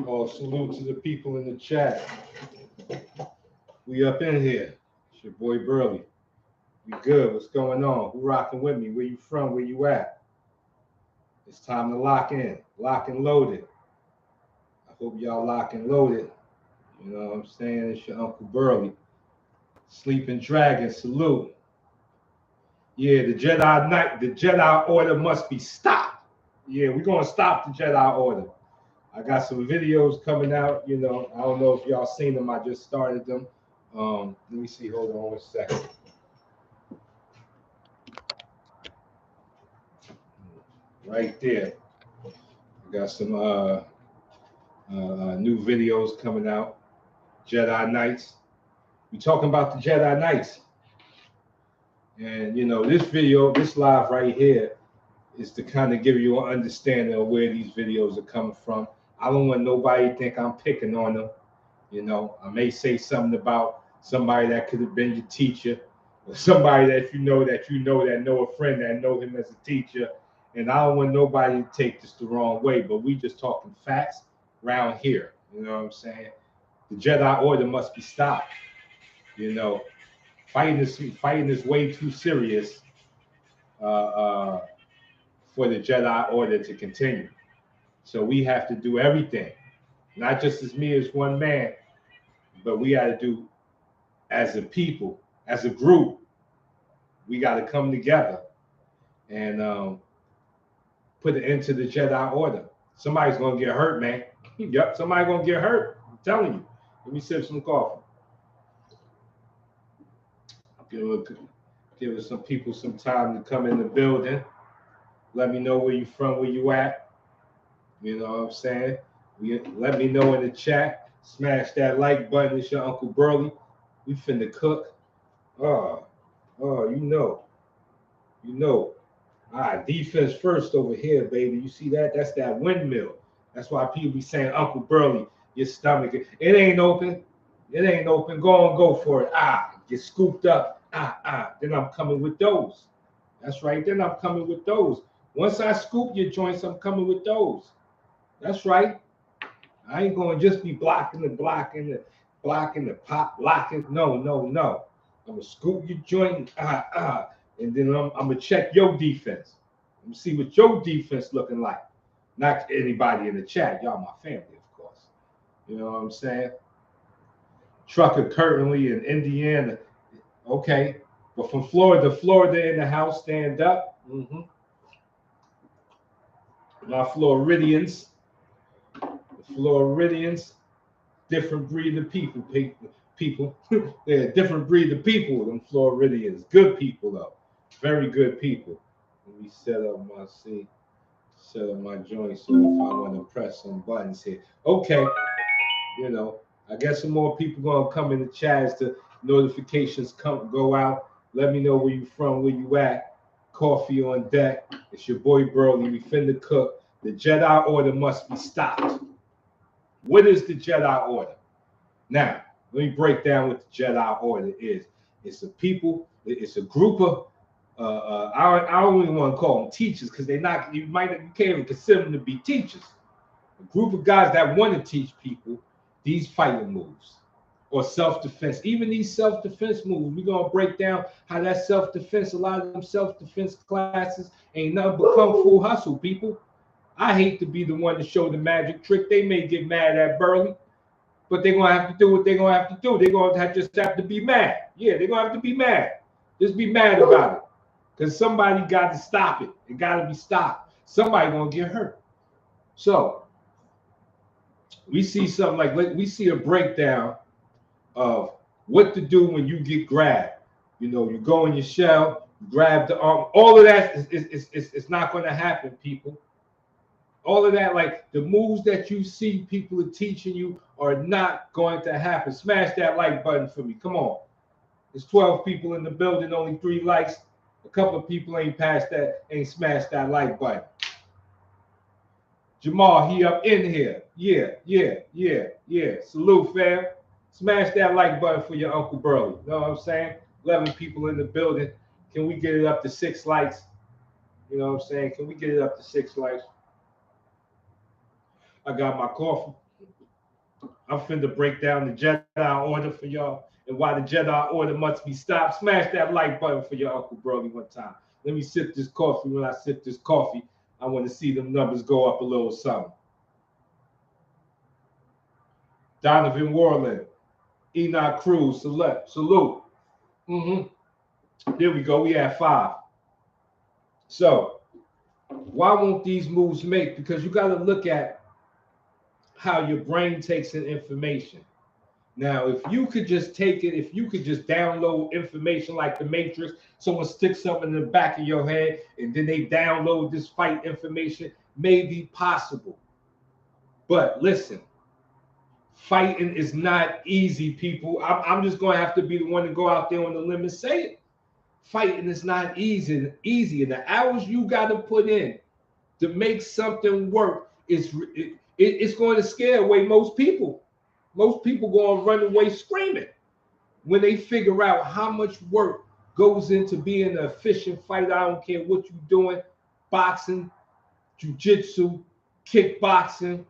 Oh, salute to the people in the chat. We up in here. It's your boy Burly. We good. What's going on? Who rocking with me? Where you from? Where you at? It's time to lock in. Lock and loaded. I hope y'all lock and loaded. You know what I'm saying? It's your Uncle Burly. Sleeping Dragon, salute. Yeah, the Jedi Order must be stopped. Yeah, we're gonna stop the Jedi Order. I got some videos coming out. You know, I don't know if y'all seen them. I just started them. Let me see. Hold on 1 second. Right there, I got some new videos coming out. Jedi Knights. We talking about the Jedi Knights, and you know this video, this live right here, is to kind of give you an understanding of where these videos are coming from. I don't want nobody to think I'm picking on them. You know, I may say something about somebody that could have been your teacher, or somebody that you know that know a friend that know him as a teacher. And I don't want nobody to take this the wrong way, but we just talking facts around here. You know what I'm saying? The Jedi Order must be stopped. You know, fighting is way too serious uh, uh, for the Jedi Order to continue. So we have to do everything, not just as me as one man, but we got to do as a people, as a group. We got to come together and put an end to the Jedi Order. Somebody's gonna get hurt, man. Yep, somebody's gonna get hurt. I'm telling you. Let me sip some coffee. Give some people some time to come in the building. Let me know where you from, where you at. You know what I'm saying? Let me know in the chat. Smash that like button. It's your Uncle Burly. We finna cook. Oh, you know. You know. Defense first over here, baby. You see that? That's that windmill. That's why people be saying, Uncle Burly, your stomach. It ain't open. It ain't open. Go on, go for it. Get scooped up. Then I'm coming with those. That's right. Then I'm coming with those. Once I scoop your joints, I'm coming with those. That's right. I ain't gonna just be blocking the pop, blocking. No. I'm gonna scoop your joint, and then I'm gonna check your defense. Let me see what your defense looking like. Not anybody in the chat. Y'all my family, of course. You know what I'm saying? Trucker currently in Indiana. Okay. But from Florida in the house, stand up. My Floridians, different breed of people. They're a different breed of people than Floridians. Good people though, very good people. Let me set up my joint. So if I want to press some buttons here, okay. You know, I guess some more people gonna come in the chat as the notifications go out. Let me know where you from, where you at. Coffee on deck. It's your boy Burly. We finna cook. The Jedi Order must be stopped. What is the Jedi Order? Now, let me break down what the Jedi Order is. It's a people. It's a group of. I don't even want to call them teachers because they're not. You can't even consider them to be teachers. A group of guys that want to teach people these fighting moves or self-defense. Even these self-defense moves, we're gonna break down how that self-defense. A lot of them self-defense classes ain't nothing but kung fu hustle, people. I hate to be the one to show the magic trick. They may get mad at Burly, but they're gonna have to do what they're gonna have to do. They're gonna just have to be mad. Yeah, they're gonna have to be mad. Just be mad about it. Because somebody got to stop it. It gotta be stopped. Somebody gonna get hurt. So we see something like we see a breakdown of what to do when you get grabbed. You know, you go in your shell, grab the arm. All of that is not going to happen, people. All of that, like the moves that you see people are teaching you, are not going to happen. Smash that like button for me. Come on. There's 12 people in the building, only 3 likes. A couple of people ain't smashed that like button. Jamal, he up in here. Yeah. Salute, fam. Smash that like button for your Uncle Burly. You know what I'm saying? 11 people in the building. Can we get it up to 6 likes? You know what I'm saying? Can we get it up to 6 likes? I got my coffee. I'm finna break down the Jedi Order for y'all and why the Jedi Order must be stopped. Smash that like button for your Uncle Burly one time. Let me sip this coffee. When I sip this coffee, I want to see them numbers go up a little something. Donovan Warland, Enoch Cruz, salute. There we go. We at 5. So why won't these moves make? Because you got to look at how your brain takes in information. Now, if you could just take it, if you could just download information like the Matrix, someone sticks something in the back of your head and then they download this fight information, may be possible. But listen, fighting is not easy, people. I'm just going to have to be the one to go out there on the limb and say it. Fighting is not easy. And the hours you got to put in to make something work it's going to scare away most people. Most people going to run away screaming when they figure out how much work goes into being an efficient fighter. I don't care what you're doing, boxing, jiu-jitsu, kickboxing.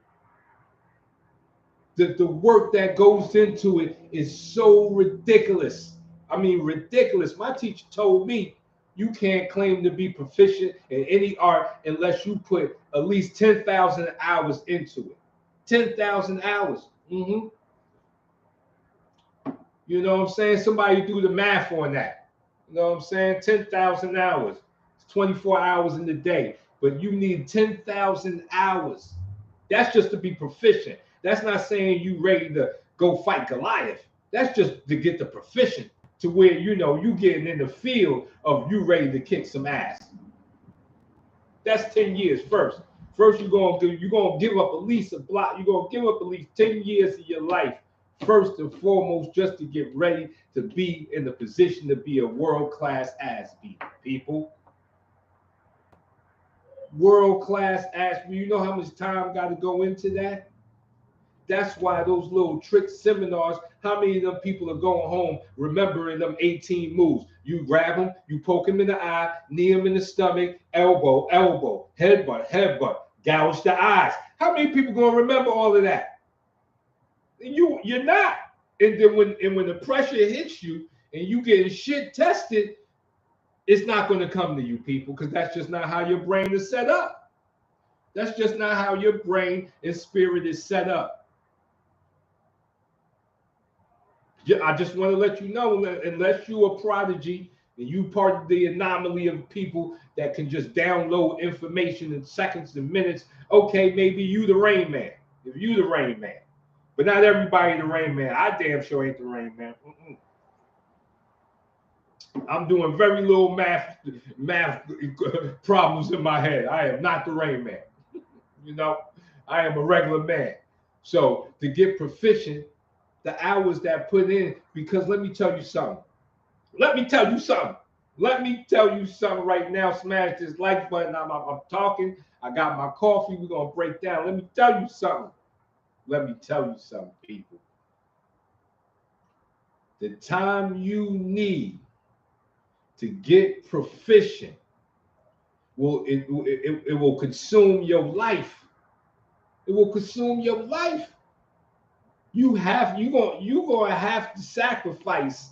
The work that goes into it is so ridiculous. I mean, ridiculous. My teacher told me you can't claim to be proficient in any art unless you put at least 10,000 hours into it. 10,000 hours. You know what I'm saying? Somebody do the math on that. You know what I'm saying? 10,000 hours. It's 24 hours in the day. But you need 10,000 hours. That's just to be proficient. That's not saying you ready to go fight Goliath. That's just to get the proficient to where, you know, you getting in the field of you ready to kick some ass. That's 10 years first. First, you're gonna give up at least a block. You're gonna give up at least 10 years of your life, first and foremost, just to get ready to be in the position to be a world-class ass beater, people. World-class ass beater. You know how much time got to go into that? That's why those little trick seminars, how many of them people are going home remembering them 18 moves? You grab them, you poke them in the eye, knee them in the stomach, elbow, headbutt, gouge the eyes. How many people going to remember all of that? You're not. And then when the pressure hits you and you getting shit tested, it's not going to come to you, people, because that's just not how your brain is set up. That's just not how your brain and spirit is set up. I just want to let you know, unless you're a prodigy and you part of the anomaly of people that can just download information in seconds and minutes, okay, maybe you the Rain Man. If you the Rain Man. But not everybody the Rain Man. I damn sure ain't the Rain Man. I'm doing very little math problems in my head. I am not the Rain Man. You know, I am a regular man. So to get proficient, the hours that put in, because let me tell you something. Let me tell you something right now. Smash this like button. I'm talking. I got my coffee. We're going to break down. Let me tell you something. People. The time you need to get proficient it will consume your life. It will consume your life. You're gonna have to sacrifice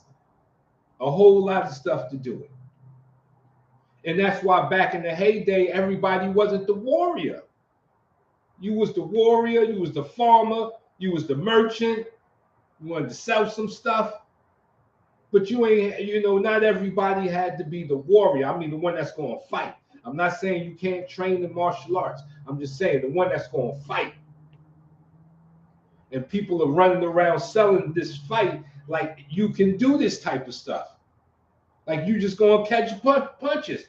a whole lot of stuff to do it. And that's why back in the heyday, everybody wasn't the warrior. You was the warrior, you was the farmer, you was the merchant, you wanted to sell some stuff. But not everybody had to be the warrior. I mean, the one that's gonna fight. I'm not saying you can't train in martial arts. I'm just saying the one that's gonna fight. And people are running around selling this fight like you can do this type of stuff. Like you just gonna catch punches.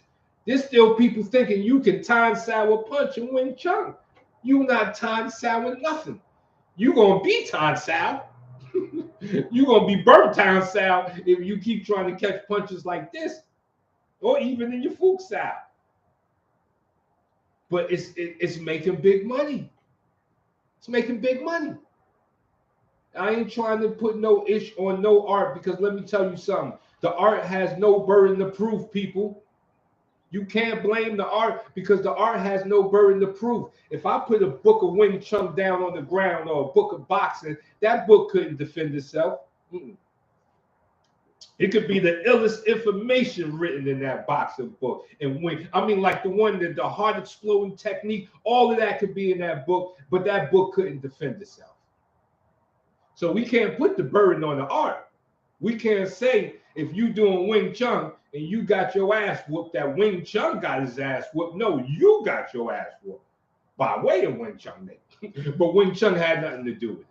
There's still people thinking you can time sour punch and win chunk. You not time sour nothing. You gonna be time sour. You gonna be burnt time sour if you keep trying to catch punches like this, or even in your fook sour. But it's making big money. It's making big money. I ain't trying to put no ish on no art, because let me tell you something. The art has no burden of proof, people. You can't blame the art because the art has no burden of proof. If I put a book of Wing Chun down on the ground or a book of boxing, that book couldn't defend itself. It could be the illest information written in that boxing book. And when I mean, like the one that the heart exploding technique, all of that could be in that book, but that book couldn't defend itself. So we can't put the burden on the art. We can't say if you doing Wing Chun and you got your ass whooped, that Wing Chun got his ass whooped. No, you got your ass whooped by way of Wing Chun. But Wing Chun had nothing to do with it.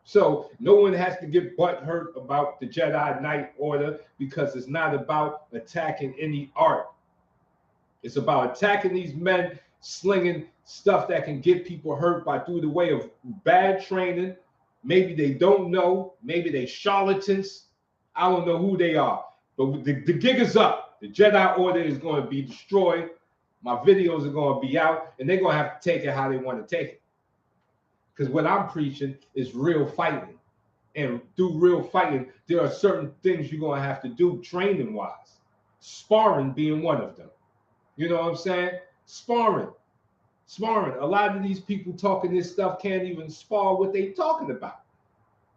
So no one has to get butthurt about the Jedi Knight Order because it's not about attacking any art. It's about attacking these men slinging stuff that can get people hurt by through the way of bad training. Maybe they don't know. Maybe they charlatans. I don't know who they are. But the gig is up. The Jedi Order is going to be destroyed. My videos are going to be out. And they're going to have to take it how they want to take it. Because what I'm preaching is real fighting. And through real fighting, there are certain things you're going to have to do training-wise. Sparring being one of them. You know what I'm saying? Sparring. A lot of these people talking this stuff can't even spar what they talking about.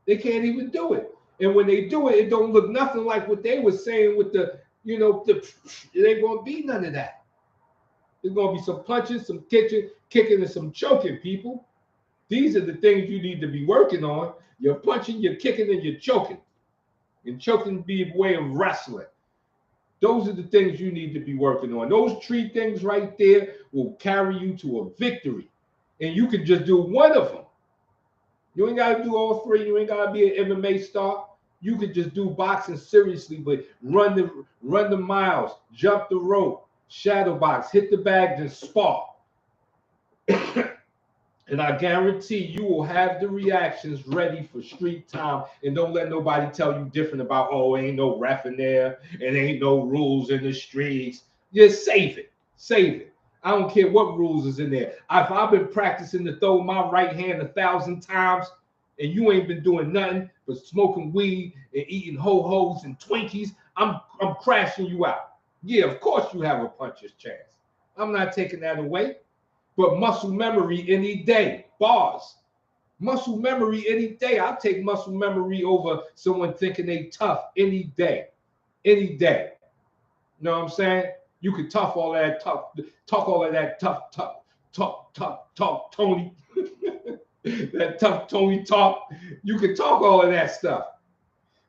They can't even do it. And when they do it, it don't look nothing like what they were saying with the, you know, it ain't going to be none of that. There's going to be some punching, some kicking, and some choking, people. These are the things you need to be working on. You're punching, you're kicking, and you're choking. And choking be a way of wrestling. Those are the things you need to be working on. Those three things right there will carry you to a victory. And you can just do one of them. You ain't got to do all three. You ain't got to be an MMA star. You could just do boxing seriously, but run the miles, jump the rope, shadow box, hit the bag, then spar. And I guarantee you will have the reactions ready for street time. And don't let nobody tell you different about, oh, ain't no ref in there. And ain't no rules in the streets. Just save it. Save it. I don't care what rules is in there. If I've been practicing to throw my right hand 1,000 times and you ain't been doing nothing but smoking weed and eating ho-hos and Twinkies, I'm crashing you out. Yeah, of course you have a puncher's chance. I'm not taking that away. But muscle memory any day. Bars. Muscle memory any day. I'll take muscle memory over someone thinking they tough any day. Any day. You know what I'm saying? You could talk all of that tough, Tony. That tough Tony talk. You can talk all of that stuff.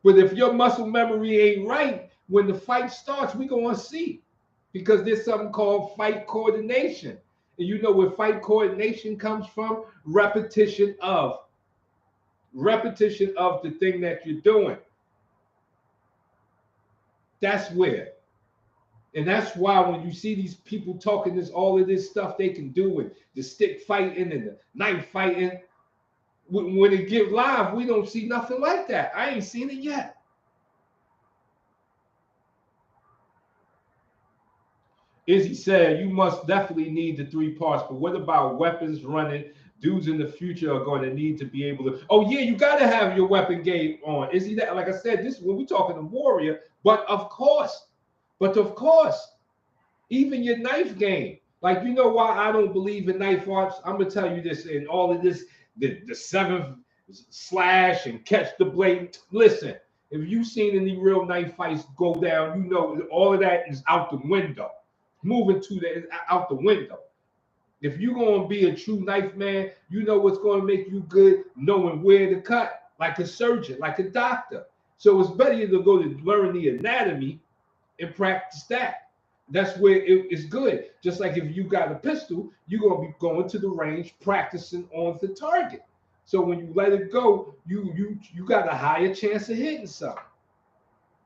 But if your muscle memory ain't right, when the fight starts, we're going to see. Because there's something called fight coordination. And you know where fight coordination comes from? Repetition of the thing that you're doing. That's where. And that's why when you see these people talking all of this stuff they can do with the stick fighting and the knife fighting, when it get live, we don't see nothing like that. I ain't seen it yet. Izzy said, you must definitely need the 3 parts, but what about weapons running? Dudes in the future are going to need to be able to. Oh, yeah, you got to have your weapon game on. Izzy, that, like I said, this is when we're talking to Warrior, but of course, even your knife game. Like, you know why I don't believe in knife arts? I'm going to tell you this in all of this, the 7th slash and catch the blade. Listen, if you've seen any real knife fights go down, you know all of that is out the window. Moving out the window. If you're going to be a true knife man, you know what's going to make you good, knowing where to cut, like a surgeon, like a doctor. So it's better to go to learn the anatomy and practice that. That's where it's good. Just like if you got a pistol, you're going to be going to the range, practicing on the target. So when you let it go, you got a higher chance of hitting something.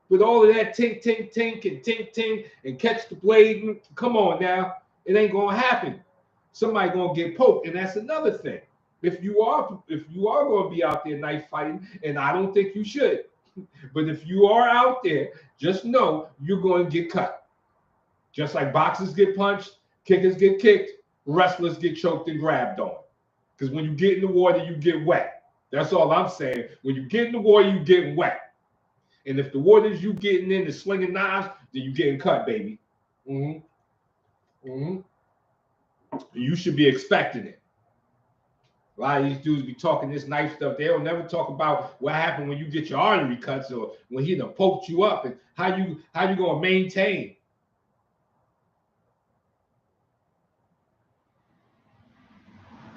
With all of that tink, tink, tink, and tink, tink, and catch the blade, come on now. It ain't going to happen. Somebody going to get poked, and that's another thing. If you are going to be out there knife fighting, and I don't think you should, but if you are out there, just know you're going to get cut. Just like boxers get punched, kickers get kicked, wrestlers get choked and grabbed on. Because when you get in the water, you get wet. That's all I'm saying. When you get in the water, you get wet. And if the water's you getting in and slinging knives, then you getting cut, baby. Mm-hmm. Mm-hmm. You should be expecting it. A lot of these dudes be talking this knife stuff. They don't never talk about what happened when you get your artery cuts or when he done poked you up and how you gonna maintain.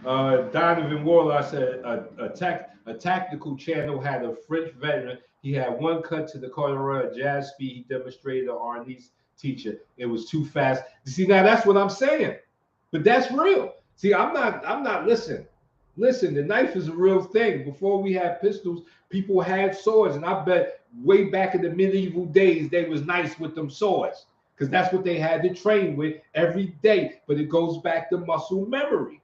Donovan Warlock said a tactical channel had a French veteran. He had one cut to the corner at jazz speed. He demonstrated to Arnie's teacher. It was too fast. You see, now that's what I'm saying. But that's real. See, I'm not Listen, the knife is a real thing. Before we had pistols, people had swords, and I bet way back in the medieval days they was nice with them swords because that's what they had to train with every day. But it goes back to muscle memory.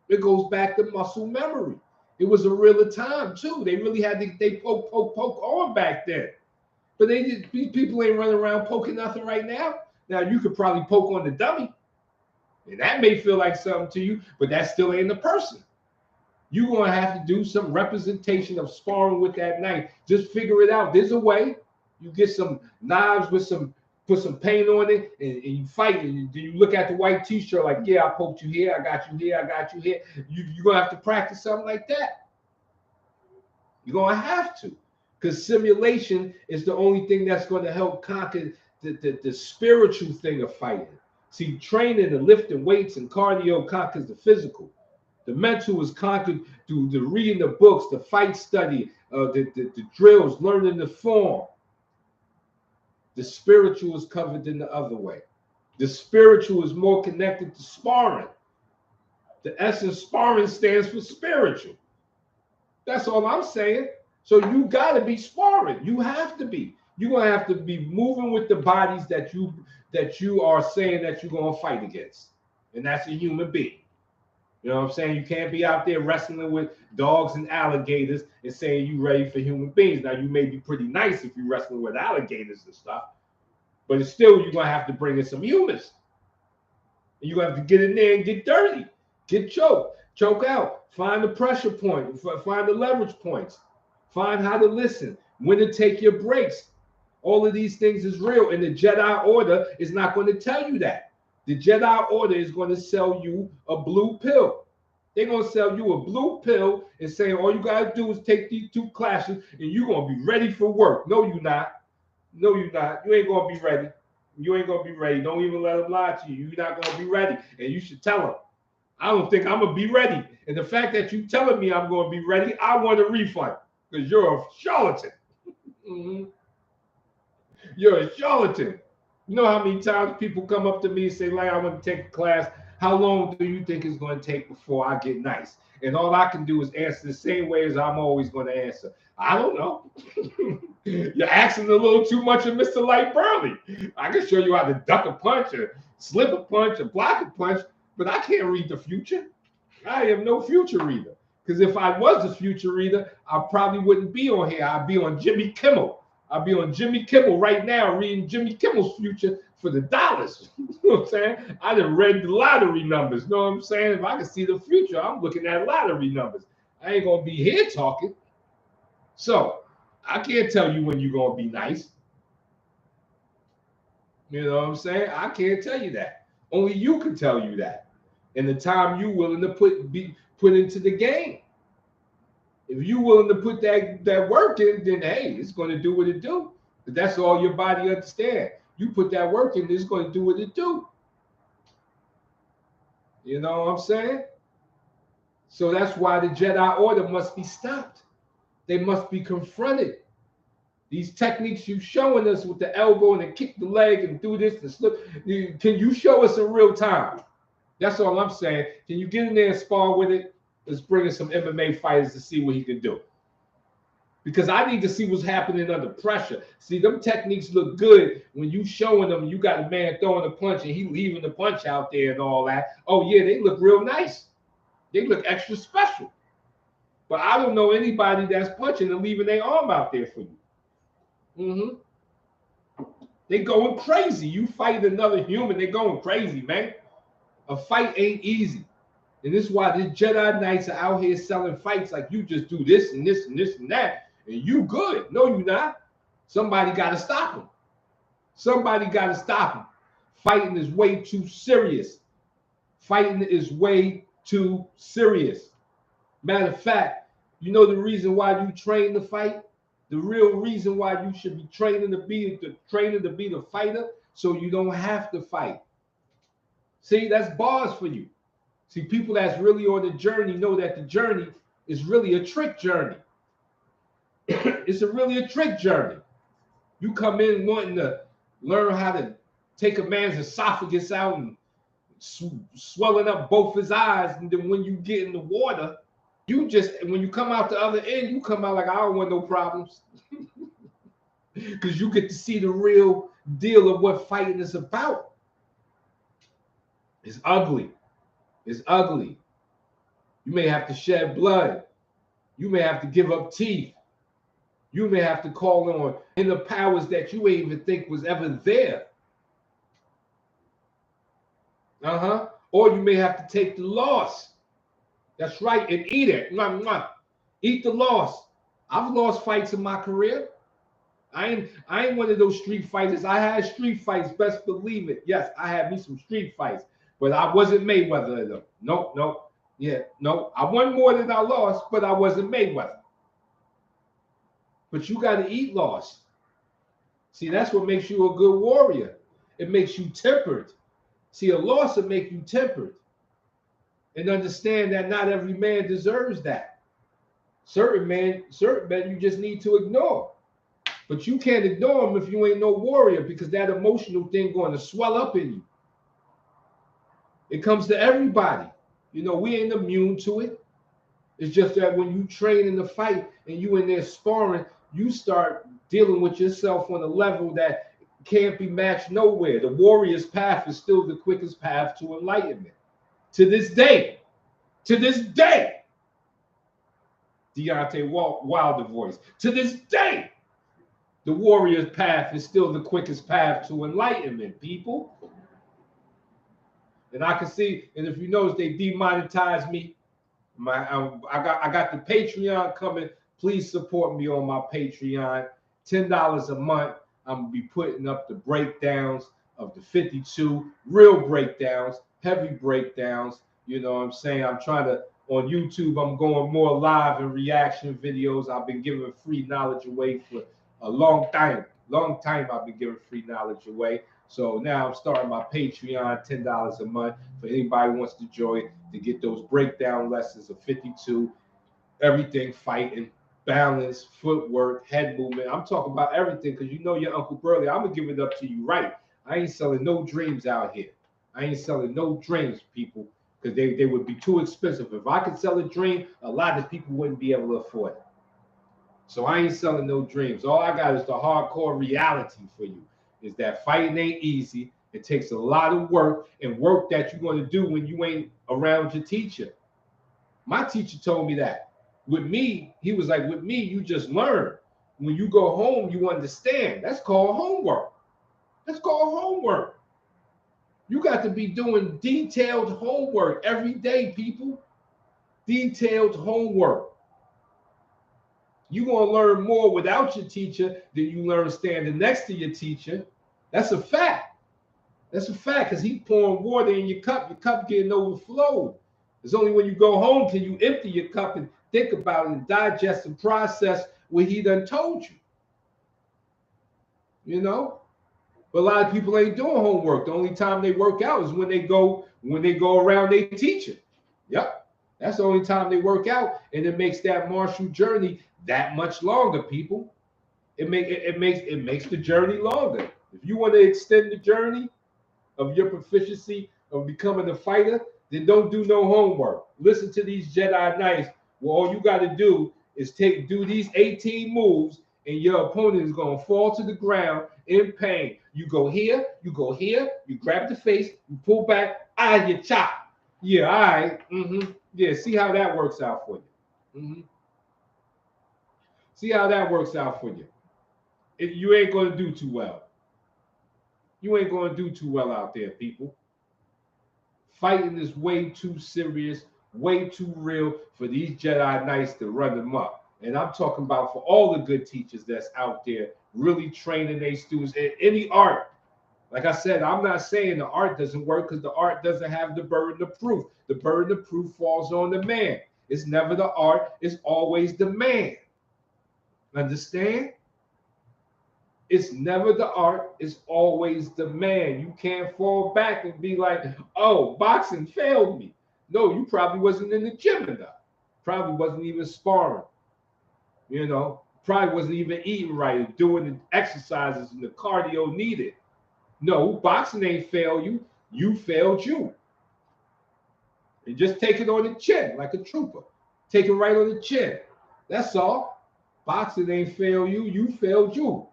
It goes back to muscle memory. It was a real time too. They really had to they poke on back then. But people ain't running around poking nothing right now. Now you could probably poke on the dummy. And that may feel like something to you, but that still ain't the person. You're going to have to do some representation of sparring with that knife. Just figure it out. There's a way. You get some knives with put some paint on it, and you fight. And you look at the white t-shirt like, yeah, I poked you here, I got you here, I got you here. You're going to have to practice something like that. You're going to have to. Because simulation is the only thing that's going to help conquer the spiritual thing of fighting. See, training and lifting weights and cardio conquers the physical. The mental is conquered through the reading the books, the fight study, the drills, learning the form. The spiritual is covered in the other way. The spiritual is more connected to sparring. The essence sparring stands for spiritual. That's all I'm saying. So you got to be sparring. You have to be. You're going to have to be moving with the bodies that you are saying that you're going to fight against. And that's a human being. You know what I'm saying? You can't be out there wrestling with dogs and alligators and saying you ready for human beings. Now, you may be pretty nice if you're wrestling with alligators and stuff, but it's still, you're going to have to bring in some humans. And you're going to have to get in there and get dirty, get choked, choke out, find the pressure point, find the leverage points, find how to listen, when to take your breaks. All of these things is real, and the Jedi Order is not going to tell you that. The Jedi Order is going to sell you a blue pill. They're going to sell you a blue pill and say all you got to do is take these 2 classes and you're going to be ready for work. No, you're not. No, you're not. You ain't going to be ready. You ain't going to be ready. Don't even let them lie to you. You're not going to be ready. And you should tell them, I don't think I'm going to be ready. And the fact that you telling me I'm going to be ready, I want a refund because you're a charlatan. Mm-hmm. You're a charlatan. You know how many times people come up to me and say, like, I want to take a class. How long do you think it's going to take before I get nice? And all I can do is answer the same way as I'm always going to answer. I don't know. You're asking a little too much of Mr. Light Burly. I can show you how to duck a punch or slip a punch or block a punch, but I can't read the future. I am no future reader. Because if I was a future reader, I probably wouldn't be on here. I'd be on Jimmy Kimmel. I'll be on Jimmy Kimmel right now reading Jimmy Kimmel's future for the dollars. You know what I'm saying? I done read the lottery numbers. You know what I'm saying? If I can see the future, I'm looking at lottery numbers. I ain't going to be here talking. So I can't tell you when you're going to be nice. You know what I'm saying? I can't tell you that. Only you can tell you that. And the time you're willing to put into the game. If you're willing to put that work in, then hey, it's going to do what it do. But that's all your body understands. You put that work in, it's going to do what it do. You know what I'm saying? So that's why the Jedi Order must be stopped. They must be confronted. These techniques you're showing us with the elbow and the kick the leg and do this and slip, can you show us in real time? That's all I'm saying. Can you get in there and spar with it? Let's bring in some MMA fighters to see what he can do. Because I need to see what's happening under pressure. See, them techniques look good when you showing them. You got a man throwing a punch and he leaving the punch out there and all that. Oh, yeah, they look real nice. They look extra special. But I don't know anybody that's punching and leaving their arm out there for you. Mm-hmm. They going crazy. You fight another human, they going crazy, man. A fight ain't easy. And this is why the Jedi Knights are out here selling fights like you just do this and this and this and that. And you good. No, you're not. Somebody got to stop them. Somebody got to stop them. Fighting is way too serious. Fighting is way too serious. Matter of fact, you know the reason why you train to fight? The real reason why you should be training to be the fighter, so you don't have to fight. See, that's bars for you. See, people that's really on the journey know that the journey is really a trick journey. It's really a trick journey. You come in wanting to learn how to take a man's esophagus out and swelling up both his eyes, and then when you get in the water, when you come out the other end, you come out like, I don't want no problems. Because you get to see the real deal of what fighting is about. It's ugly. It's ugly. You may have to shed blood. You may have to give up teeth. You may have to call on inner powers that you ain't even think was ever there. Or you may have to take the loss. That's right, and eat it. Mwah, mwah. Eat the loss. I've lost fights in my career. I ain't one of those street fighters. I had street fights, best believe it. Yes, I had me some street fights, but I wasn't Mayweather in them. Nope. Yeah, no. I won more than I lost, but I wasn't Mayweather. But you got to eat loss. See, that's what makes you a good warrior. It makes you tempered. See, a loss will make you tempered. And understand that not every man deserves that. Certain men you just need to ignore. But you can't ignore them if you ain't no warrior, because that emotional thing going to swell up in you. It comes to everybody. You know, we ain't immune to it. It's just that when you train in the fight and you in there sparring, you start dealing with yourself on a level that can't be matched nowhere. The warrior's path is still the quickest path to enlightenment. To this day, Deontay Wilder voice. To this day, the warrior's path is still the quickest path to enlightenment, people. And I can see, and if you notice, they demonetized me. I got the Patreon coming. Please support me on my Patreon. $10 a month. I'm gonna be putting up the breakdowns of the 52, real breakdowns, heavy breakdowns. You know what I'm saying? I'm trying to, on YouTube, I'm going more live and reaction videos. I've been giving free knowledge away for a long time. I've been giving free knowledge away. So now I'm starting my Patreon, $10 a month for anybody who wants to join, to get those breakdown lessons of 52, everything fighting, balance, footwork, head movement. I'm talking about everything, because you know your Uncle Burly, I'm going to give it up to you right. I ain't selling no dreams out here. I ain't selling no dreams, people, because they would be too expensive. If I could sell a dream, a lot of people wouldn't be able to afford it. So I ain't selling no dreams. All I got is the hardcore reality for you, is that fighting ain't easy. It takes a lot of work, and work that you're going to do when you ain't around your teacher. My teacher told me that. With me, he was like, with me, you just learn. When you go home, you understand. That's called homework. That's called homework. You got to be doing detailed homework every day, people. Detailed homework. You're going to learn more without your teacher than you learn standing next to your teacher. That's a fact. That's a fact, because he's pouring water in your cup getting overflowed. It's only when you go home can you empty your cup and think about it and digest and process what he done told you. You know? But a lot of people ain't doing homework. The only time they work out is when they go around their teacher. Yep. That's the only time they work out, and it makes that martial journey that much longer, people. It makes the journey longer. If you want to extend the journey of your proficiency of becoming a fighter, then don't do no homework. Listen to these Jedi Knights. Well, all you got to do is do these 18 moves, and your opponent is going to fall to the ground in pain. You go here, you grab the face, you pull back, you chop. Yeah, all right. Yeah, see how that works out for you. See how that works out for you. You ain't going to do too well. You ain't going to do too well out there, people. Fighting is way too serious, way too real for these Jedi Knights to run them up. And I'm talking about for all the good teachers that's out there really training their students in any art. Like I said, I'm not saying the art doesn't work because the art doesn't have the burden of proof. The burden of proof falls on the man. It's never the art, it's always the man. Understand? It's never the art, it's always the man. You can't fall back and be like, oh, boxing failed me. No, you probably wasn't in the gym enough. Probably wasn't even sparring. You know, probably wasn't even eating right, doing the exercises and the cardio needed. No, boxing ain't failed you. You failed you. And just take it on the chin like a trooper. Take it right on the chin. That's all. Boxing ain't failed you. You failed you.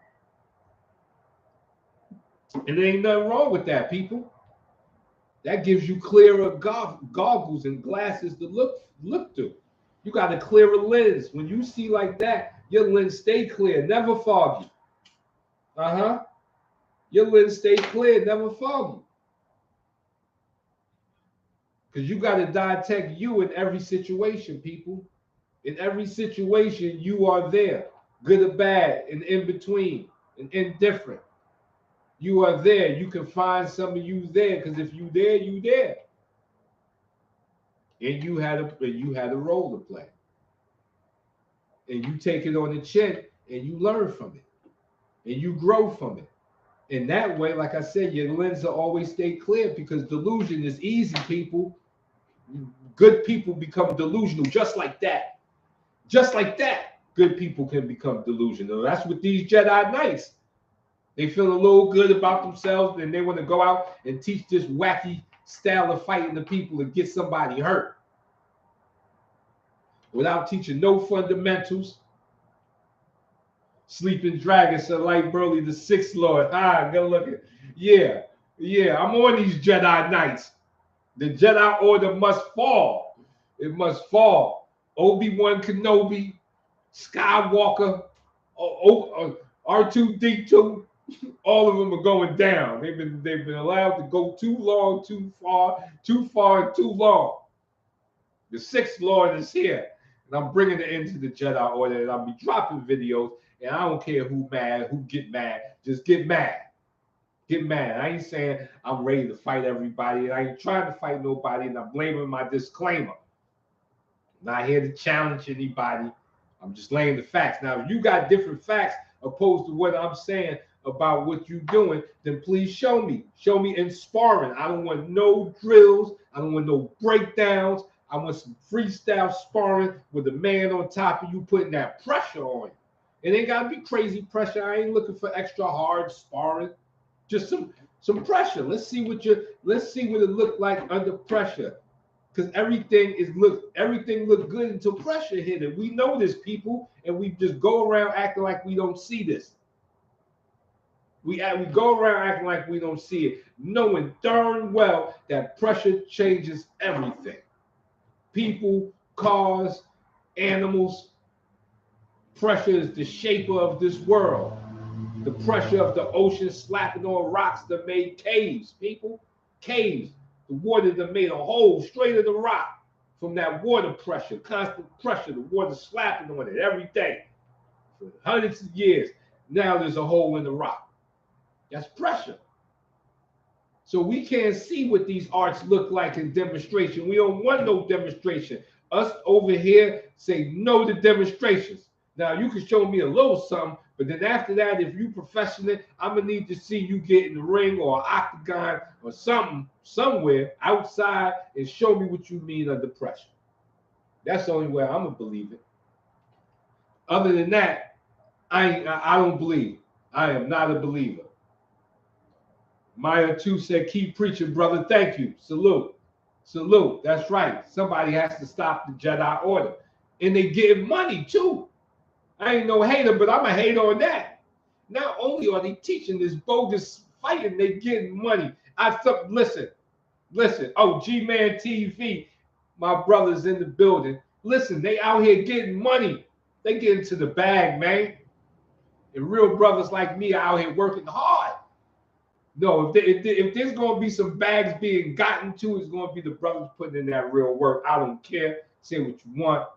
And there ain't nothing wrong with that, people. That gives you clearer goggles and glasses to look through. You got a clearer lens. When you see like that, your lens stay clear, never foggy. Your lens stay clear, never foggy. Because you got to dissect you in every situation, people. In every situation, you are there, good or bad, and in between, and indifferent. You are there. You can find some of you there, because if you there, you there. And you had a role to play. And you take it on the chin, and you learn from it, and you grow from it. In that way, like I said, your lens will always stay clear, because delusion is easy, people. Good people become delusional just like that. Just like that, good people can become delusional. That's what these Jedi Knights. They feel a little good about themselves, and they want to go out and teach this wacky style of fighting the people and get somebody hurt without teaching no fundamentals. Sleeping Dragon said, like Burly, the Sixth Lord. Go look at. Yeah, I'm on these Jedi Knights. The Jedi Order must fall. It must fall. Obi-Wan Kenobi, Skywalker, R2-D2, all of them are going down. They've been allowed to go too long, too far, too long. The Sixth Lord is here, and I'm bringing it into the Jedi Order, and I'll be dropping videos, and I don't care who get mad, just get mad. Get mad. I ain't saying I'm ready to fight everybody, and I ain't trying to fight nobody, and I'm blaming my disclaimer. I'm not here to challenge anybody. I'm just laying the facts. Now, if you got different facts opposed to what I'm saying about what you're doing, then please show me. Show me in sparring. I don't want no drills. I don't want no breakdowns. I want some freestyle sparring with a man on top of you putting that pressure on you. It ain't got to be crazy pressure. I ain't looking for extra hard sparring. Just some pressure. Let's see what it looked like under pressure. Because everything looked good until pressure hit it. We know this, people, and we just go around acting like we don't see this. We go around acting like we don't see it, knowing darn well that pressure changes everything. People, cars, animals. Pressure is the shaper of this world. The pressure of the ocean slapping on rocks that made caves, people. Caves. The water that made a hole straight in the rock from that water pressure, constant pressure, the water slapping on it every day for hundreds of years. Now there's a hole in the rock. That's pressure. So we can't see what these arts look like in demonstration. We don't want no demonstration. Us over here say no to demonstrations. Now, you can show me a little something, but then after that, if you professional, I'm going to need to see you get in the ring or an octagon or something somewhere outside and show me what you mean under pressure. That's the only way I'm going to believe it. Other than that, I don't believe. I am not a believer. Maya 2 said, keep preaching, brother. Thank you. Salute. Salute. That's right. Somebody has to stop the Jedi Order. And they give money, too. I ain't no hater, but I'm a hater on that. Not only are they teaching this bogus fighting, they getting money. Listen. Oh, G-Man TV, my brothers in the building. Listen, they out here getting money. They get into the bag, man. And real brothers like me are out here working hard. No, if there's going to be some bags being gotten to, it's going to be the brothers putting in that real work. I don't care. Say what you want.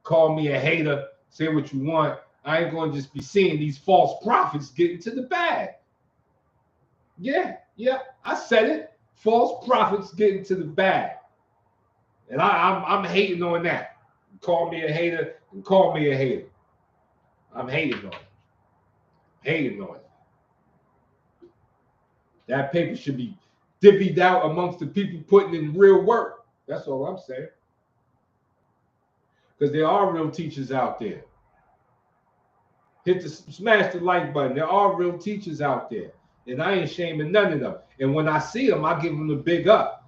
Call me a hater. Say what you want. I ain't going to just be seeing these false prophets get into the bag. Yeah, I said it. False prophets get into the bag. And I'm hating on that. Call me a hater and call me a hater. I'm hating on it. Hating on it. That paper should be divvied out amongst the people putting in real work. That's all I'm saying. Because there are real teachers out there. Smash the like button. There are real teachers out there. And I ain't shaming none of them. And when I see them, I give them the big up.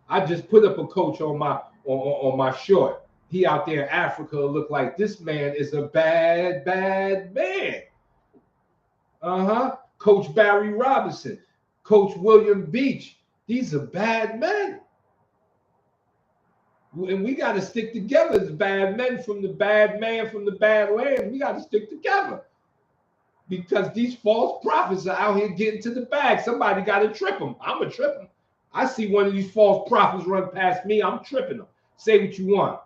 I just put up a coach on my short. He out there in Africa look like this man is a bad man. Coach Barry Robinson, Coach William Beach. These are bad men. And we got to stick together as bad men from the bad man from the bad land. We got to stick together. Because these false prophets are out here getting to the bag. Somebody got to trip them. I'm going to trip them. I see one of these false prophets run past me. I'm tripping them. Say what you want.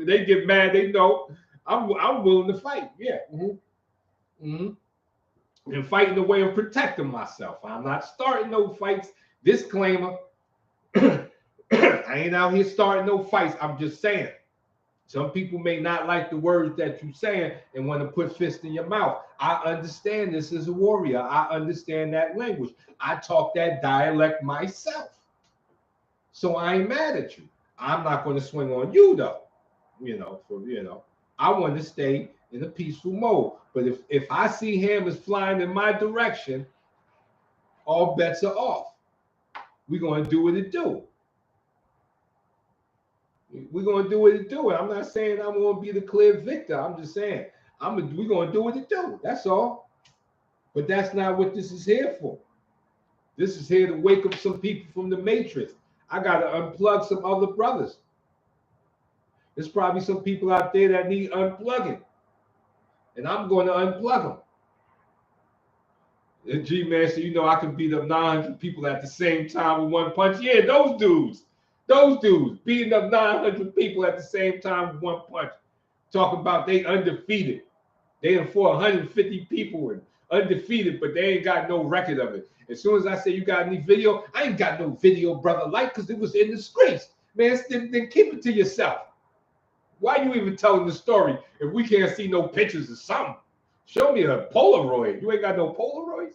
They get mad. They know I'm willing to fight. Yeah. And fight in the way of protecting myself. I'm not starting no fights. Disclaimer. I ain't out here starting no fights. I'm just saying. Some people may not like the words that you're saying and want to put fist in your mouth. I understand this as a warrior. I understand that language. I talk that dialect myself. So I ain't mad at you. I'm not going to swing on you though. I want to stay in a peaceful mode. But if I see hammers flying in my direction, all bets are off. We're going to do what it do. We're going to do what it do. I'm not saying I'm going to be the clear victor. I'm just saying we're going to do what it do. That's all. But that's not what this is here for. This is here to wake up some people from the matrix. I got to unplug some other brothers. There's probably some people out there that need unplugging. And I'm going to unplug them. And G-Man said, I can beat up 900 people at the same time with one punch. Yeah, those dudes beating up 900 people at the same time with one punch. Talking about they undefeated. They done fought 150 people and undefeated, but they ain't got no record of it. As soon as I say you got any video, I ain't got no video, brother, because it was in the streets. Man, then keep it to yourself. Why you even telling the story if we can't see no pictures of something? Show me a Polaroid. You ain't got no Polaroids?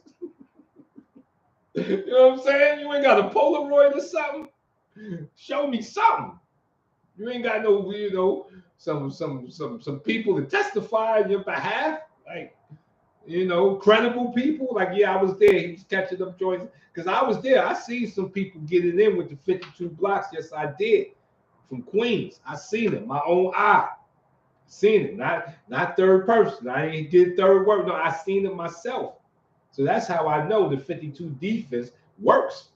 You know what I'm saying? You ain't got a Polaroid or something? Show me something. You ain't got no, some people to testify on your behalf, like, credible people. Like, yeah, I was there. He was catching them joints because I was there. I seen some people getting in with the 52 blocks. Yes, I did. From Queens, I seen it. My own eye, seen it. Not third person. I ain't did third work. No, I seen it myself. So that's how I know the 52 defense works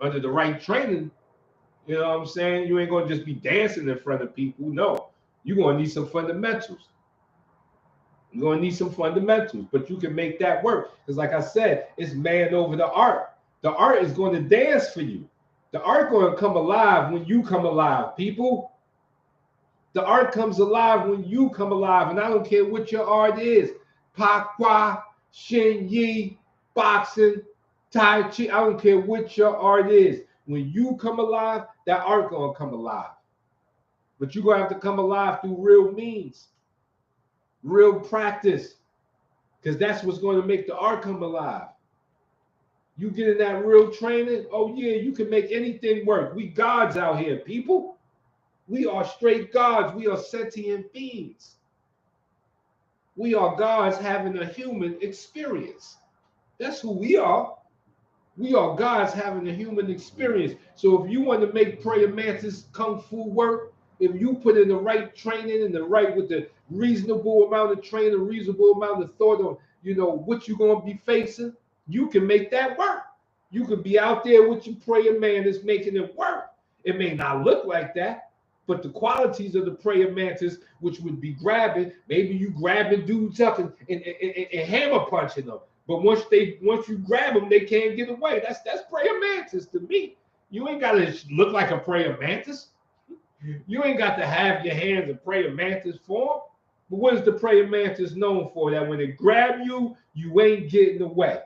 under the right training. You know what I'm saying? You ain't gonna just be dancing in front of people. No, you're gonna need some fundamentals. You're gonna need some fundamentals, but you can make that work. Because like I said, it's man over the art. The art is going to dance for you. The art going to come alive when you come alive, people. The art comes alive when you come alive. And I don't care what your art is. Pakwa, Shin Yi, boxing, Tai Chi. I don't care what your art is. When you come alive, that art going to come alive. But you're going to have to come alive through real means. Real practice. Because that's what's going to make the art come alive. You get in that real training, oh yeah, you can make anything work. We gods out here, people. We are straight gods. We are sentient beings. We are gods having a human experience. That's who we are. We are gods having a human experience. So if you want to make Prayer Mantis Kung Fu work, if you put in the right training and with the reasonable amount of training, reasonable amount of thought on, what you're going to be facing, you can make that work. You could be out there with your prayer mantis making it work. It may not look like that, but the qualities of the prayer mantis, which would be grabbing, maybe you grabbing dudes up and hammer punching them. But once you grab them, they can't get away. That's prayer mantis to me. You ain't got to look like a prayer mantis. You ain't got to have your hands in prayer mantis form. But what is the prayer mantis known for? That when they grab you, you ain't getting away.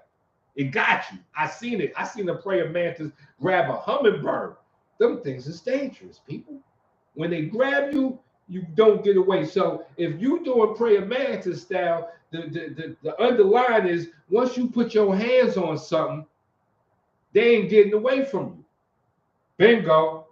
It got you. I seen it. I seen a prayer mantis grab a hummingbird. Them things is dangerous, people. When they grab you, you don't get away. So if you doing prayer mantis style, the underline is once you put your hands on something, they ain't getting away from you. Bingo.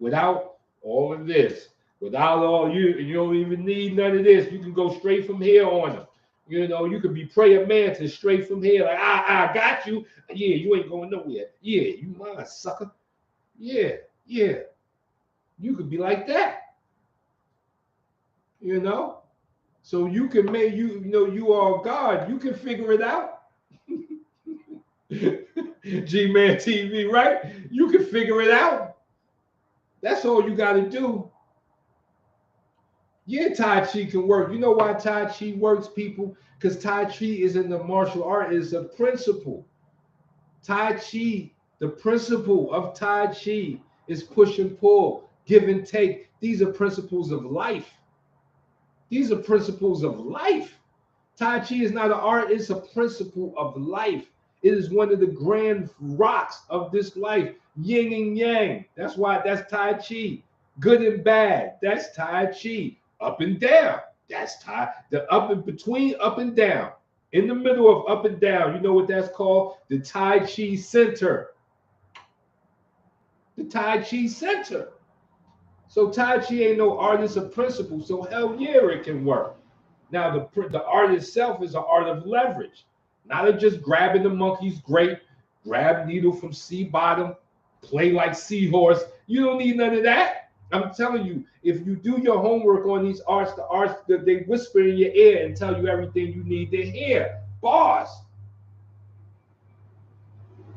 Without all of this, without all you don't even need none of this. You can go straight from here on them. You know, you could be prayer mantis straight from here, like I got you. Yeah, you ain't going nowhere. Yeah, you mine, sucker. Yeah, yeah. You could be like that. You know, so you can make you know you are God. You can figure it out. G-Man TV, right? You can figure it out. That's all you got to do. Yeah, Tai Chi can work. You know why Tai Chi works, people? Because Tai Chi is in the martial art, is a principle. Tai Chi, the principle of Tai Chi is push and pull, give and take. These are principles of life. These are principles of life. Tai Chi is not an art, it's a principle of life. It is one of the grand rocks of this life. Yin and yang. That's why that's Tai Chi. Good and bad. That's Tai Chi. Up and down. That's Tai. The up and between up and down. In the middle of up and down. You know what that's called? The Tai Chi center. The Tai Chi center. So Tai Chi ain't no art, it's a principle. So hell yeah, it can work. Now the art itself is an art of leverage, not of just grabbing the monkey's grape, grab needle from sea bottom, play like seahorse. You don't need none of that. I'm telling you, if you do your homework on these arts, the arts that they whisper in your ear and tell you everything you need to hear. Bars.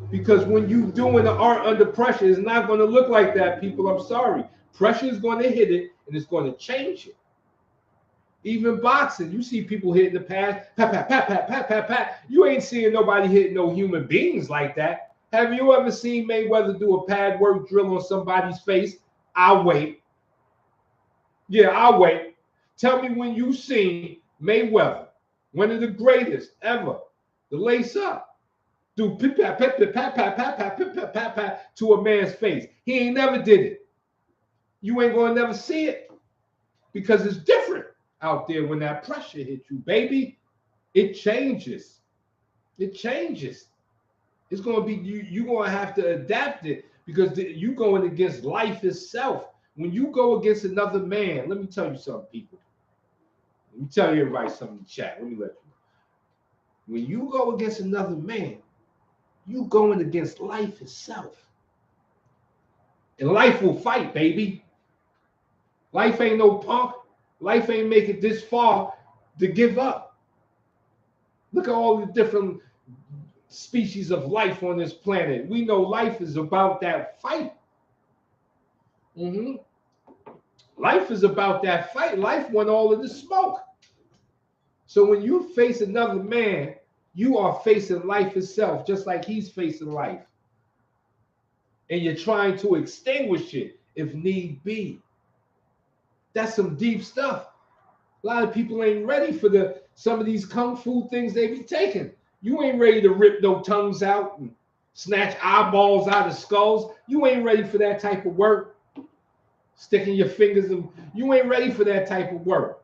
Because when you doing the art under pressure, it's not going to look like that, people. I'm sorry. Pressure is going to hit it and it's going to change it. Even boxing, you see people hitting the pads, pat, pat, pat, pat, pat, pat, pat. You ain't seeing nobody hitting no human beings like that. Have you ever seen Mayweather do a pad work drill on somebody's face? I'll wait. Yeah, I'll wait. Tell me when you seen Mayweather, one of the greatest ever, the lace up, do pip, pat, pat, pat, pat, pat, pat, pat, pat, pat, pat, pat to a man's face. He ain't never did it. You ain't gonna never see it because it's different out there when that pressure hits you, baby. It changes. It changes. It's going to be you're going to have to adapt it because you're going against life itself. When you go against another man, let me tell you something, people. Let me tell you everybody something in the chat. Let me let you know. When you go against another man, you going against life itself. And life will fight, baby. Life ain't no punk. Life ain't make it this far to give up. Look at all the different species of life on this planet. We know life is about that fight. Life is about that fight. Life want all of the smoke. So when you face another man, you are facing life itself, just like he's facing life. And you're trying to extinguish it if need be. That's some deep stuff. A lot of people ain't ready for some of these kung fu things they be taking. You ain't ready to rip no tongues out and snatch eyeballs out of skulls. You ain't ready for that type of work. Sticking your fingers in. You ain't ready for that type of work.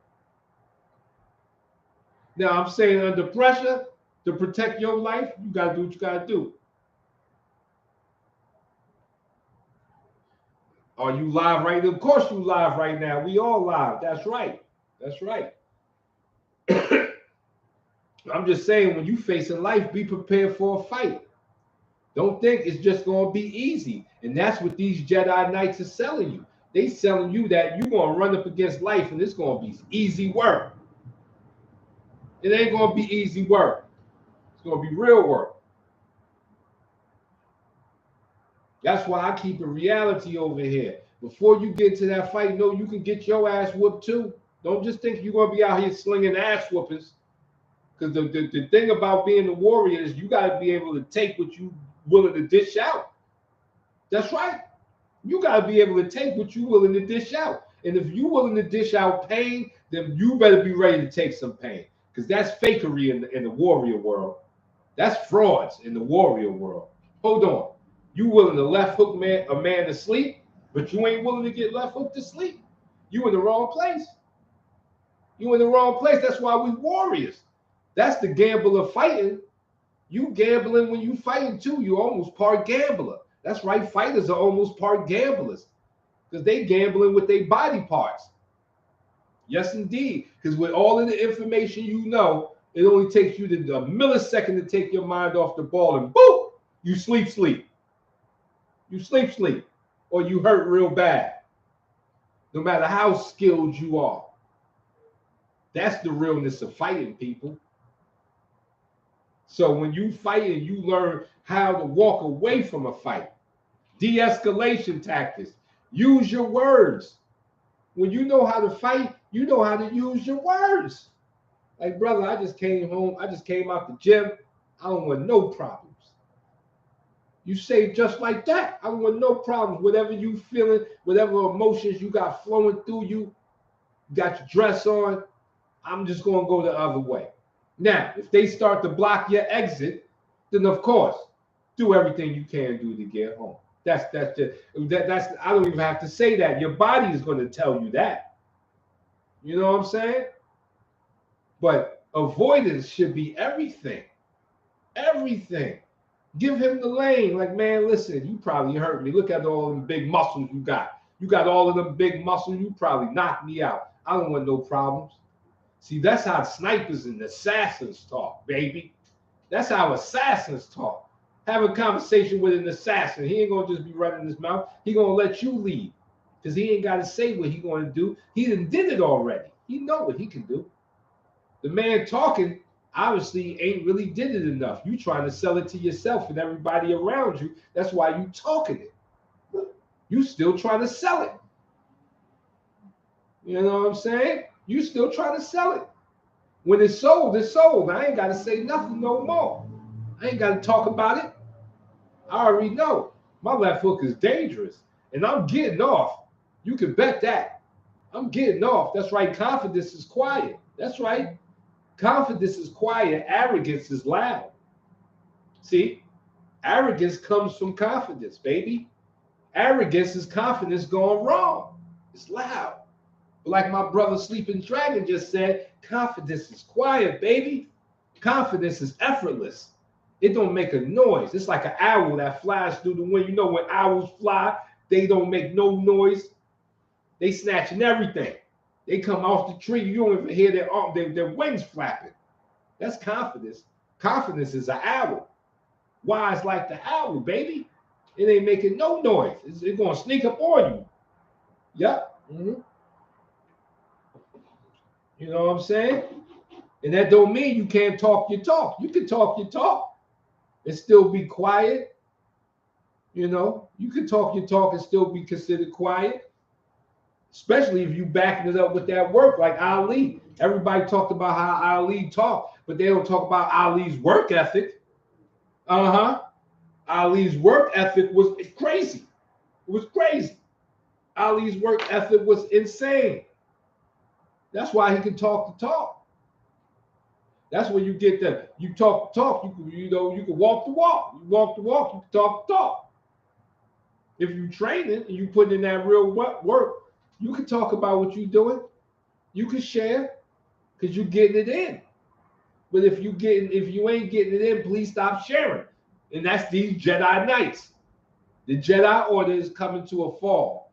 Now I'm saying under pressure to protect your life, you gotta do what you gotta do. Are you live right now? Of course you live right now. We all live. That's right. That's right. I'm just saying, when you facing life, be prepared for a fight. Don't think it's just going to be easy. And that's what these Jedi Knights are selling you. They selling you that you're going to run up against life and it's going to be easy work. It ain't going to be easy work. It's going to be real work. That's why I keep a reality over here. Before you get to that fight, know you can get your ass whooped too. Don't just think you're going to be out here slinging ass whoopings. Because the thing about being a warrior is you got to be able to take what you willing to dish out. That's right. You got to be able to take what you willing to dish out. And if you willing to dish out pain, then you better be ready to take some pain. Because that's fakery in the warrior world. That's frauds in the warrior world. Hold on. You willing to left hook a man to sleep, but you ain't willing to get left hooked to sleep. You in the wrong place. You in the wrong place. That's why we warriors. That's the gamble of fighting. You gambling when you fighting too. You almost part gambler. That's right. Fighters are almost part gamblers because they gambling with their body parts. Yes, indeed. Because with all of the information you know, it only takes you a millisecond to take your mind off the ball and boom, you sleep. You sleep, or you hurt real bad. No matter how skilled you are. That's the realness of fighting, people. So when you fight and you learn how to walk away from a fight, de-escalation tactics, use your words. When you know how to fight, you know how to use your words. Like, brother, I just came home. I just came out the gym. I don't want no problems. You say just like that. I don't want no problems. Whatever you feeling, whatever emotions you got flowing through you, you got your dress on, I'm just going to go the other way. Now, if they start to block your exit, then of course, do everything you can do to get home. That's I don't even have to say that. Your body is going to tell you that. You know what I'm saying? But avoidance should be everything. Everything. Give him the lane. Like, man, listen, you probably hurt me. Look at all them big muscles you got. You got all of them big muscles. You probably knocked me out. I don't want no problems. See, that's how snipers and assassins talk, baby. That's how assassins talk. Have a conversation with an assassin. He ain't going to just be running his mouth. He going to let you lead because he ain't got to say what he going to do. He done did it already. He know what he can do. The man talking obviously ain't really did it enough. You trying to sell it to yourself and everybody around you. That's why you talking it. You still trying to sell it. You know what I'm saying? You still trying to sell it. When it's sold, it's sold. I ain't got to say nothing no more. I ain't got to talk about it. I already know. My left hook is dangerous. And I'm getting off. You can bet that. I'm getting off. That's right. Confidence is quiet. That's right. Confidence is quiet. Arrogance is loud. See? Arrogance comes from confidence, baby. Arrogance is confidence going wrong. It's loud. Like my brother Sleeping Dragon just said, confidence is quiet, baby. Confidence is effortless. It don't make a noise. It's like an owl that flies through the wind. You know when owls fly, they don't make no noise. They snatching everything. They come off the tree. You don't even hear their wings flapping. That's confidence. Confidence is an owl. Wise like the owl, baby. It ain't making no noise. It's going to sneak up on you. Yep. Mm-hmm. You know what I'm saying? And that don't mean you can't talk your talk. You can talk your talk and still be quiet. You know, you can talk your talk and still be considered quiet. Especially if you backing it up with that work like Ali. Everybody talked about how Ali talked, but they don't talk about Ali's work ethic. Ali's work ethic was crazy. It was crazy. Ali's work ethic was insane. That's why he can talk the talk. That's when you get that. You talk the talk. You can walk the walk. You walk the walk. You can talk the talk. If you train it and you put in that real work, you can talk about what you're doing. You can share because you're getting it in. But if you ain't getting it in, please stop sharing. And that's these Jedi Knights. The Jedi Order is coming to a fall.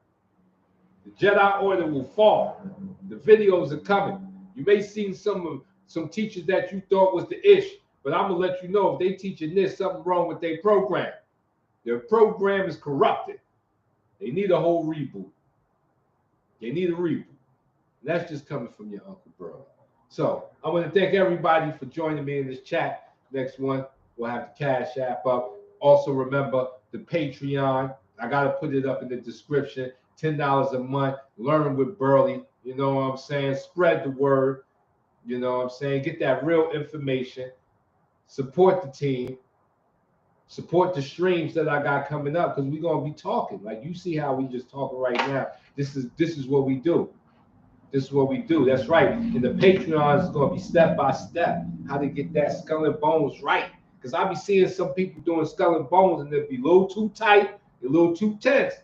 The Jedi Order will fall. The videos are coming. You may see some teachers that you thought was the ish, but I'm gonna let you know if they teaching this, something wrong with their program. Their program is corrupted. They need a whole reboot. They need a reboot. And that's just coming from your Uncle Burly. So I want to thank everybody for joining me in this chat. Next one, we'll have the Cash App up. Also remember the Patreon. I gotta put it up in the description. $10 a month. Learn with Burly. You know what I'm saying? Spread the word. You know what I'm saying? Get that real information. Support the team. Support the streams that I got coming up because we're gonna be talking. Like you see how we just talking right now. This is what we do. This is what we do. That's right. And the Patreon is gonna be step by step how to get that skull and bones right. Because I be seeing some people doing skull and bones and they'll be a little too tight, a little too tense.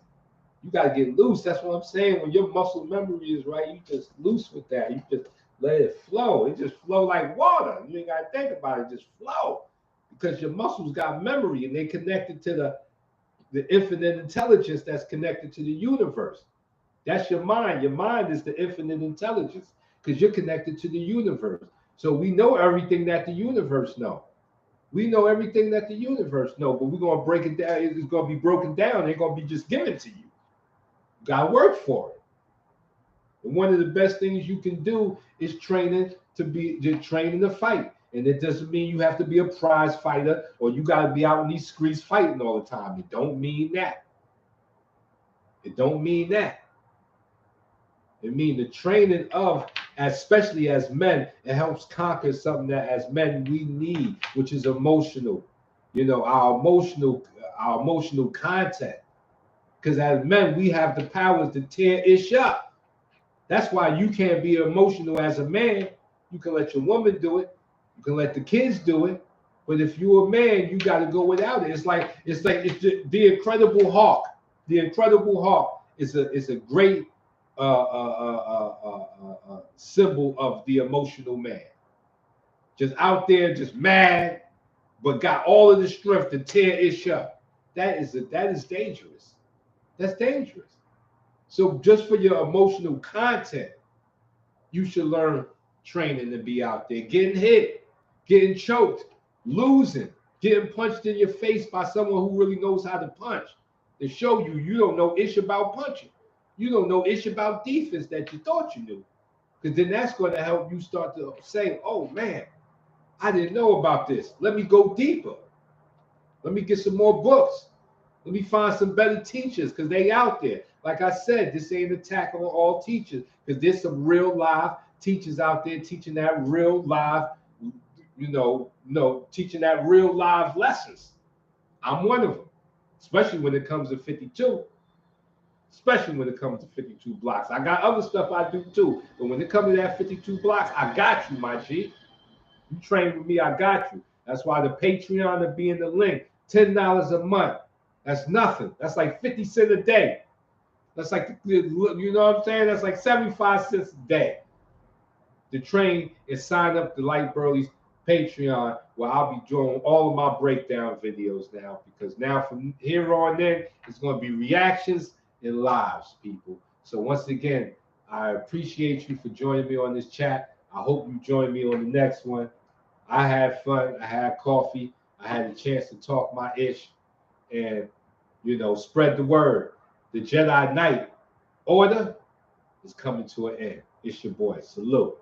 You gotta get loose. That's what I'm saying. When your muscle memory is right, you just loose with that. You just let it flow. It just flow like water. You ain't gotta think about it. Just flow. Because your muscles got memory and they connected to the infinite intelligence that's connected to the universe. That's your mind. Your mind is the infinite intelligence because you're connected to the universe. So we know everything that the universe knows. We know everything that the universe knows, but we're gonna break it down. It's gonna be broken down. It's gonna be just given to you. You gotta work for it. And one of the best things you can do is training to fight. And it doesn't mean you have to be a prize fighter or you gotta be out in these streets fighting all the time. It don't mean that. It don't mean that. It means the training of, especially as men, it helps conquer something that as men we need, which is emotional. You know, our emotional content. Because as men, we have the powers to tear ish up. That's why you can't be emotional as a man. You can let your woman do it. You can let the kids do it. But if you're a man, you got to go without it. It's the Incredible Hulk. The Incredible Hulk is a great symbol of the emotional man. Just out there, just mad, but got all of the strength to tear ish up. That is dangerous. That's dangerous. So just for your emotional content, you should learn training to be out there, getting hit, getting choked, losing, getting punched in your face by someone who really knows how to punch. To show you don't know ish about punching. You don't know ish about defense that you thought you knew. Because then that's going to help you start to say, oh man, I didn't know about this. Let me go deeper. Let me get some more books. Let me find some better teachers because they out there. Like I said, this ain't an attack on all teachers because there's some real live teachers out there teaching that real live, teaching that real live lessons. I'm one of them, especially when it comes to 52. Especially when it comes to 52 blocks. I got other stuff I do too, but when it comes to that 52 blocks, I got you, my G. You train with me, I got you. That's why the Patreon will be in the link. $10 a month. That's nothing. That's like 50 cents a day. That's like, you know what I'm saying? That's like 75 cents a day. To train and sign up to Light Burly's Patreon, where I'll be doing all of my breakdown videos now. Because now from here on in, it's going to be reactions and lives, people. So once again, I appreciate you for joining me on this chat. I hope you join me on the next one. I had fun. I had coffee. I had a chance to talk my ish and, spread the word. The Jedi Order is coming to an end. It's your boy. Salute.